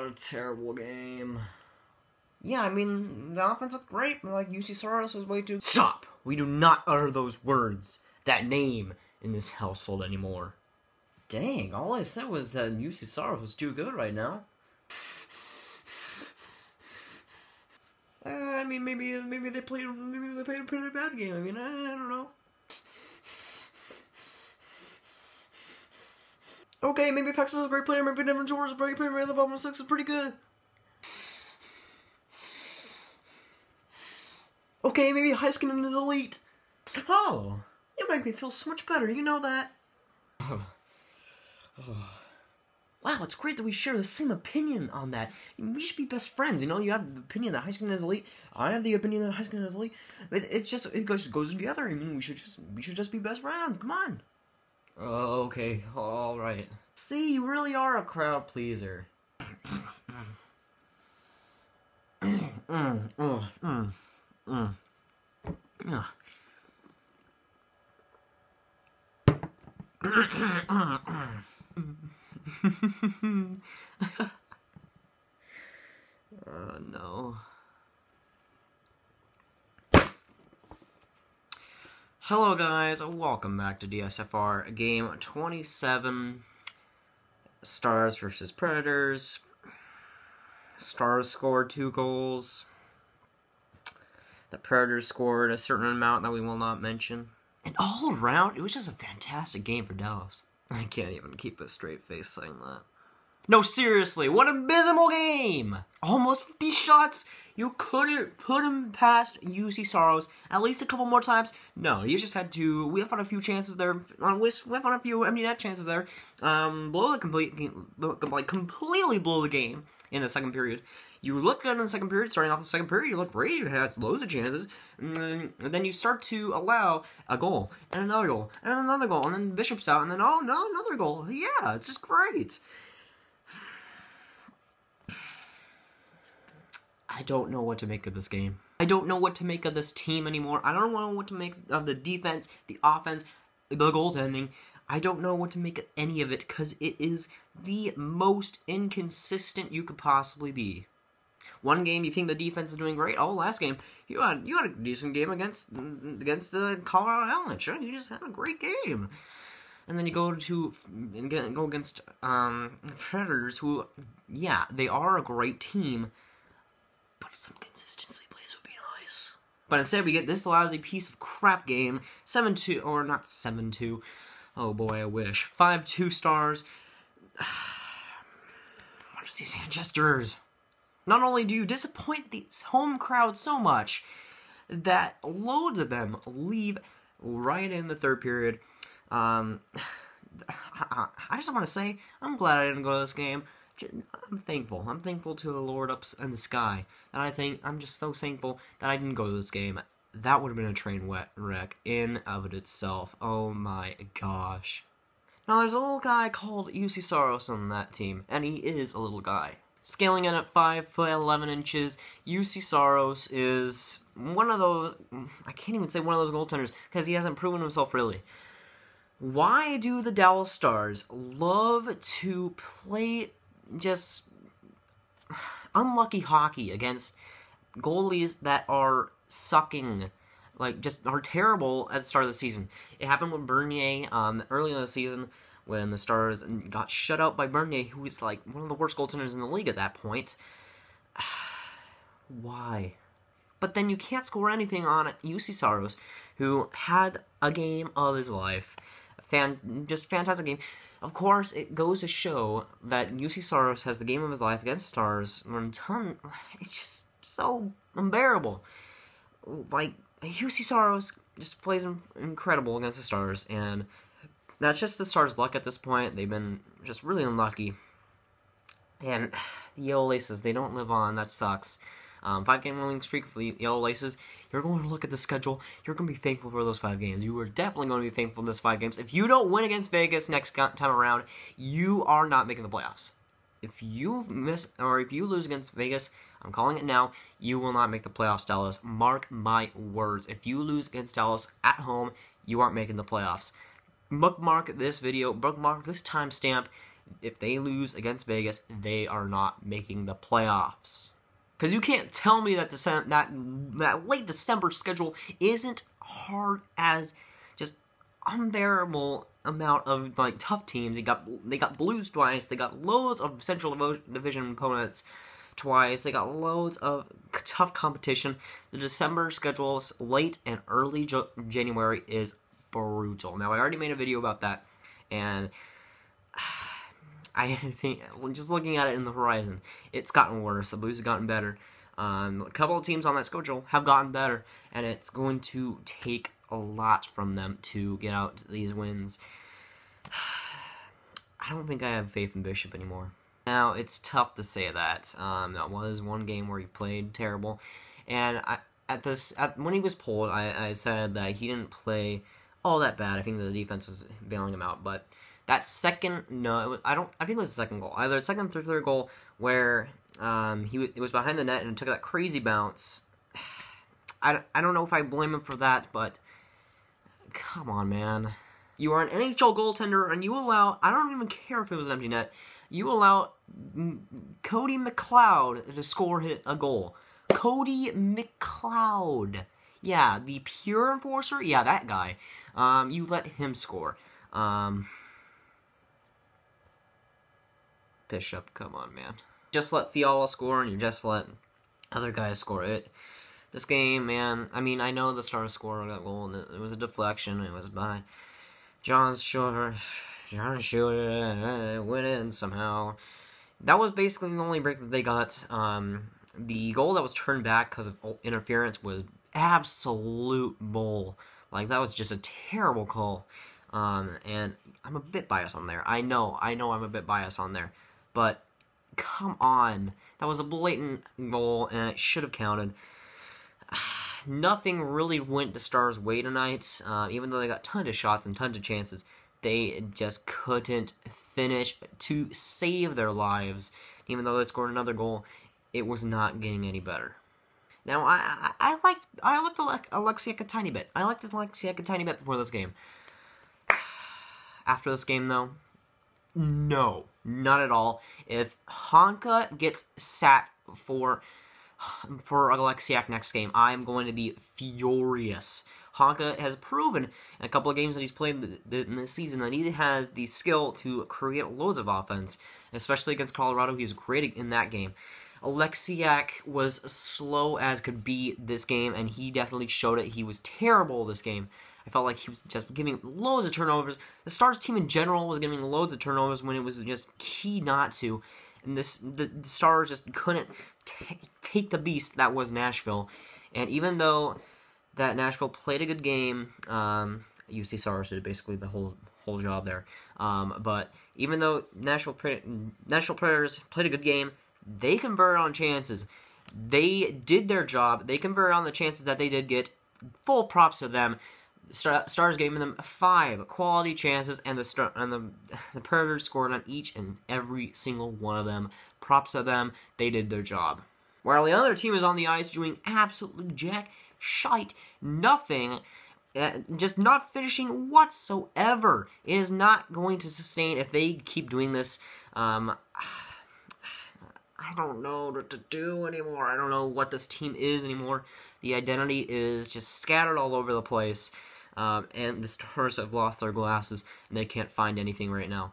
what a terrible game. Yeah, I mean, the offense looked great, but like UC Soros was way too... Stop! We do not utter those words, that name, in this household anymore. Dang, all I said was that UC Soros was too good right now. I mean, maybe they played a pretty bad game. I mean, I don't know. Okay, maybe Pex is a great player, maybe Devin George is a great player, maybe the Bubble 6 is pretty good. Okay, maybe Heiskanen is elite. Oh, you make me feel so much better, you know that. Wow, it's great that we share the same opinion on that. We should be best friends, you know? You have the opinion that Heiskanen is elite. I have the opinion that Heiskanen is elite. It goes together. I mean, we should just be best friends. Come on. Okay, all right. See, you really are a crowd pleaser. No. Hello guys, welcome back to DSFR, game 27, Stars versus Predators. Stars scored 2 goals. The Predators scored a certain amount that we will not mention. And all around, it was just a fantastic game for Dallas. I can't even keep a straight face saying that. No, seriously, what an abysmal game! Almost 50 shots! You couldn't put him past UC Soros at least a couple more times. No, you just had to whiff on a few chances there, whiff on a few empty net chances there, completely blow the game in the second period. You looked good in the second period, starting off the second period, you looked great, you had loads of chances, and then you start to allow a goal, and another goal, and another goal, and then Bishop's out, and then, oh no, another goal. Yeah, it's just great. I don't know what to make of this game. I don't know what to make of this team anymore. I don't know what to make of the defense, the offense, the goaltending. I don't know what to make of any of it, because it is the most inconsistent you could possibly be. One game you think the defense is doing great. Oh, last game you had a decent game against the Colorado Avalanche. You just had a great game. And then you go against Predators, who, yeah, they are a great team, but some consistency, please, would be nice. But instead, we get this lousy piece of crap game, 7-2, or not 7-2. Oh boy, I wish. 5-2 Stars. What is these hand gestures? Not only do you disappoint the home crowd so much that loads of them leave right in the third period. I just want to say, I'm glad I didn't go to this game. I'm thankful. I'm thankful to the Lord up in the sky. And I'm just so thankful that I didn't go to this game. That would have been a train wreck in of itself. Oh my gosh. Now there's a little guy called UC Soros on that team, and he is a little guy. Scaling in at 5 foot 11 inches, UC Soros is one of those, I can't even say one of those goaltenders, because he hasn't proven himself really. Why do the Dallas Stars love to play just unlucky hockey against goalies that are sucking, like, just are terrible at the start of the season? It happened with Bernier early in the season when the Stars got shut out by Bernier, who was like one of the worst goaltenders in the league at that point. Why? But then you can't score anything on UC Soros, who had a game of his life. Just fantastic game. Of course, it goes to show that UC Soros has the game of his life against Stars. It's just so unbearable. Like, UC Soros just plays incredible against the Stars, and that's just the Stars' luck at this point. They've been just really unlucky. And the Yellow Laces, they don't live on. That sucks. 5-game winning streak for the Yellow Laces. You're going to look at the schedule. You're going to be thankful for those 5 games. You are definitely going to be thankful for those 5 games. If you don't win against Vegas next time around, you are not making the playoffs. If you lose against Vegas, I'm calling it now, you will not make the playoffs, Dallas. Mark my words. If you lose against Dallas at home, you aren't making the playoffs. Bookmark this video, bookmark this timestamp, if they lose against Vegas, they are not making the playoffs. Because you can't tell me that that late December schedule isn't hard as just unbearable amount of like tough teams. They got Blues twice. They got loads of Central Division opponents twice. They got loads of tough competition. The December schedules, late and early January, is brutal. Now, I already made a video about that, and I think, just looking at it in the horizon, it's gotten worse. The Blues have gotten better. A couple of teams on that schedule have gotten better, and it's going to take a lot from them to get out these wins. I don't think I have faith in Bishop anymore. Now, it's tough to say that. That was one game where he played terrible, and when he was pulled, I said that he didn't play all that bad. I think the defense was bailing him out, but that second, no, I think it was the second goal, either the second or third goal, where it was behind the net and took that crazy bounce. I don't know if I blame him for that, but come on, man. You are an NHL goaltender, and you allow, I don't even care if it was an empty net, you allow Cody McLeod to score a goal. Cody McLeod. Yeah, the pure enforcer? Yeah, that guy. You let him score. Bishop, come on, man. Just let Fiala score, and you just let other guys score it. This game, man, I mean, I know the Stars scored that goal, and it was a deflection. It was by John Shooter. John Shooter went in somehow. That was basically the only break that they got. The goal that was turned back because of interference was absolute bull. Like, that was just a terrible call. And I'm a bit biased on there. I know I'm a bit biased on there. But, come on. That was a blatant goal, and it should have counted. Nothing really went the Stars' way tonight. Even though they got tons of shots and tons of chances, they just couldn't finish to save their lives. Even though they scored another goal, it was not getting any better. Now, I liked Alexiak a tiny bit. I liked Alexiak a tiny bit before this game. After this game, though, no, not at all. If Honka gets sat for Alexiak next game, I'm going to be furious. Honka has proven in a couple of games that he's played in this season that he has the skill to create loads of offense, especially against Colorado. He was great in that game. Alexiak was slow as could be this game, and he definitely showed it. He was terrible this game. I felt like he was just giving loads of turnovers. The Stars team in general was giving loads of turnovers when it was just key not to. And the Stars just couldn't take the beast that was Nashville. And even though that Nashville played a good game, UC Stars did basically the whole job there. But even though Nashville Predators played a good game, they converted on chances. They did their job. They converted on the chances that they did get. Full props to them. Stars gave them 5 quality chances, and the Predators scored on each and every single one of them. Props to them. They did their job. While the other team is on the ice doing absolutely jack shite, nothing, just not finishing whatsoever. It is not going to sustain if they keep doing this. I don't know what to do anymore. I don't know what this team is anymore. The identity is just scattered all over the place. And the Stars have lost their glasses, and they can't find anything right now.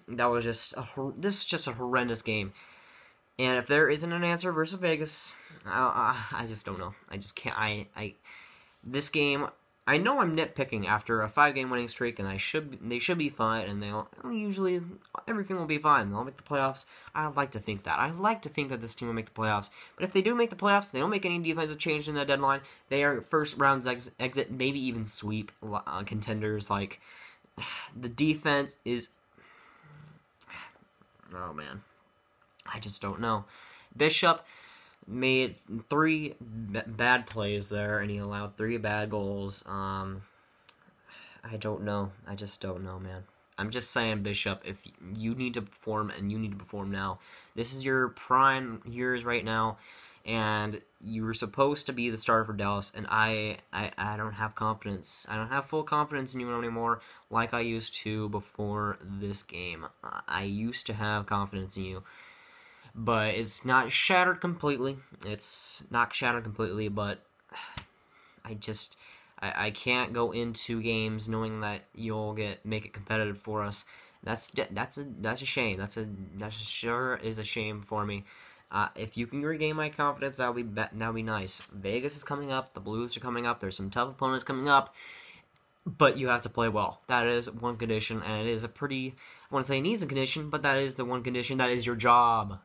This is just a horrendous game. And if there isn't an answer versus Vegas, I just don't know. I just can't. This game, I know I'm nitpicking after a 5-game winning streak, and they should be fine, and usually everything will be fine. They'll make the playoffs. I like to think that. I like to think that this team will make the playoffs. But if they do make the playoffs, they don't make any defensive change in the deadline. They are first round's exit, maybe even sweep contenders. Like, the defense is, oh man, I just don't know. Bishop made 3 bad plays there, and he allowed 3 bad goals. I don't know. I just don't know, man. I'm just saying, Bishop, if you need to perform, and you need to perform now, this is your prime years right now, and you were supposed to be the starter for Dallas, and I don't have confidence. I don't have full confidence in you anymore like I used to before this game. I used to have confidence in you, but it's not shattered completely. It's not shattered completely, but I can't go into games knowing that you'll make it competitive for us. That's a shame. That sure is a shame for me. If you can regain my confidence, that'll be nice. Vegas is coming up. The Blues are coming up. There's some tough opponents coming up, but you have to play well. That is one condition, and it is a pretty, I want to say an easy condition, but that is the one condition. That is your job.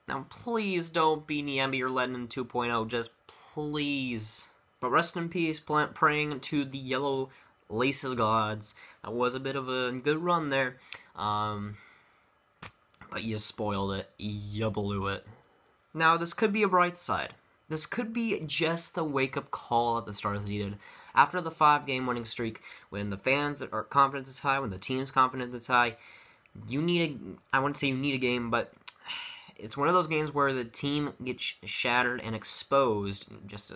Now, please don't be Niambi or Lennon 2.0. Just please. But rest in peace, praying to the Yellow Laces gods. That was a bit of a good run there. But you spoiled it. You blew it. Now, this could be a bright side. This could be just the wake-up call that the Stars needed. After the 5-game winning streak, when the fans' confidence is high, when the team's confidence is high, I wouldn't say you need a game, but it's one of those games where the team gets shattered and exposed, just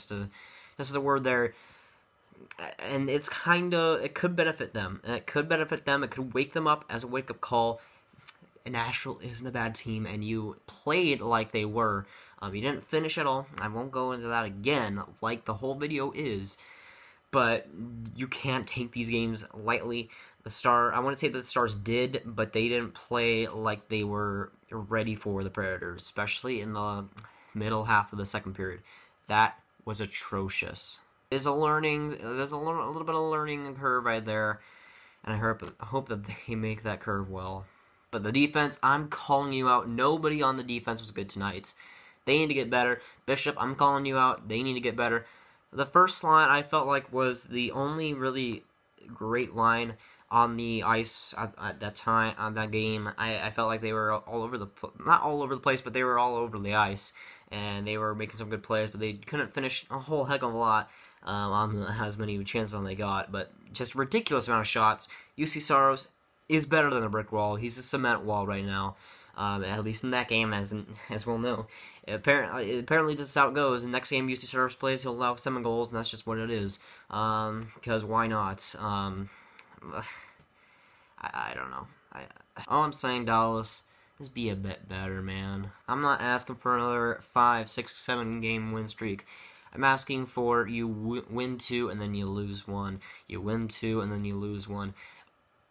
the word there, and it could benefit them. It could wake them up as a wake-up call. Nashville isn't a bad team, and you played like they were. You didn't finish at all. I won't go into that again, like the whole video is, but you can't take these games lightly. I want to say that the Stars did, but they didn't play like they were ready for the Predators, especially in the middle half of the second period. That was atrocious. There's a little bit of a learning curve right there, and I hope that they make that curve well. But the defense, I'm calling you out. Nobody on the defense was good tonight. They need to get better. Bishop, I'm calling you out. They need to get better. The first line I felt like was the only really great line on the ice at that time, on that game. I felt like they were all over not all over the place, but they were all over the ice, and they were making some good plays, but they couldn't finish a whole heck of a lot on as many chances as they got. But just ridiculous amount of shots. UC Saros is better than a brick wall. He's a cement wall right now, at least in that game, as we'll know. Apparently this is how it goes. The next game UC Saros plays, he'll allow 7 goals, and that's just what it is. Because why not? I don't know. All I'm saying, Dallas, is be a bit better, man. I'm not asking for another 5, 6, 7 game win streak. I'm asking for you win 2 and then you lose 1. You win 2 and then you lose 1.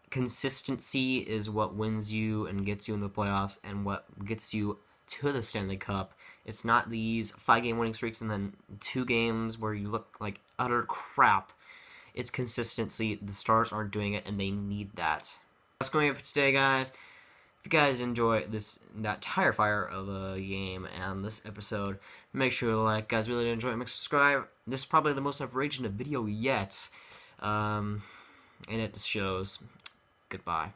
Consistency is what wins you and gets you in the playoffs and what gets you to the Stanley Cup. It's not these 5-game winning streaks and then 2 games where you look like utter crap. It's consistency. The Stars aren't doing it, and they need that. That's going to be it for today, guys. If you guys enjoy that tire fire of a game and this episode, make sure to like. Guys, really enjoy it. Make sure to subscribe. This is probably the most I've raged in a video yet, and it shows. Goodbye.